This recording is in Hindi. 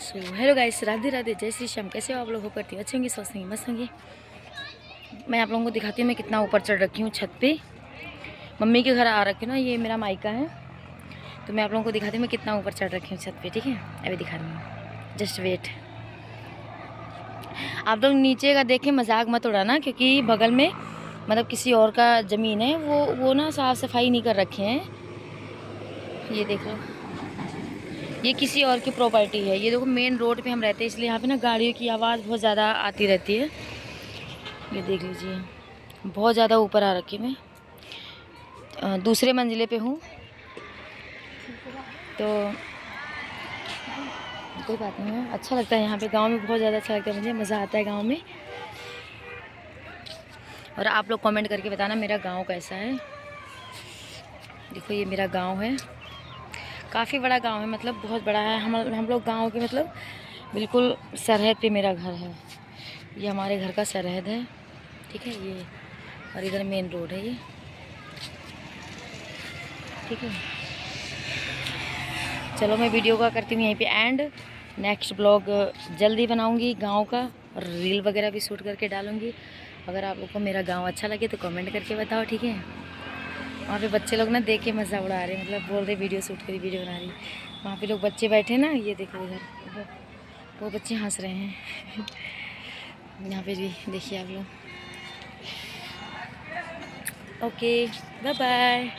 हेलो गाइस, राधे राधे, जय श्री श्याम। कैसे हो आप लोग? हो करती अच्छे होंगे, स्वस्थ होंगे, मस्त होंगे। मैं आप लोगों को दिखाती हूँ मैं कितना ऊपर चढ़ रखी हूँ छत पे। मम्मी के घर आ रखी हूँ ना, ये मेरा मायका है। तो मैं आप लोगों को दिखाती हूँ मैं कितना ऊपर चढ़ रखी हूँ छत पे। ठीक है, अभी दिखा रही हूँ, जस्ट वेट। आप लोग नीचे का देखें, मजाक मत उड़ाना, क्योंकि बगल में मतलब किसी और का ज़मीन है, वो ना साफ़ सफाई नहीं कर रखे हैं। ये देख लो, ये किसी और की प्रॉपर्टी है। ये देखो, मेन रोड पे हम रहते हैं, इसलिए यहाँ पे ना गाड़ियों की आवाज़ बहुत ज़्यादा आती रहती है। ये देख लीजिए, बहुत ज़्यादा ऊपर आ रखी मैं। दूसरे मंजिले पे हूँ, तो कोई बात नहीं है। अच्छा लगता है यहाँ पे, गांव में बहुत ज़्यादा अच्छा लगता है मुझे, मज़ा आता है गांव में। और आप लोग कमेंट करके बताना मेरा गांव कैसा है। देखो, ये मेरा गांव है, काफ़ी बड़ा गांव है, मतलब बहुत बड़ा है। हम लोग गांव के मतलब बिल्कुल सरहद पे मेरा घर है। ये हमारे घर का सरहद है, ठीक है ये। और इधर मेन रोड है ये, ठीक है। चलो, मैं वीडियो का करती हूँ यहीं पे एंड। नेक्स्ट ब्लॉग जल्दी बनाऊँगी गांव का, और रील वगैरह भी शूट करके डालूँगी। अगर आप लोग को मेरा गांव अच्छा लगे तो कमेंट करके बताओ, ठीक है। वहाँ पे बच्चे लोग ना देख के मज़ा उड़ा रहे, मतलब बोल रहे वीडियो शूट करी, वीडियो बना रही। वहाँ पे लोग बच्चे बैठे ना, ये देखो इधर वो बच्चे हंस रहे हैं। यहाँ पे भी देखिए आप लोग। Okay, bye bye.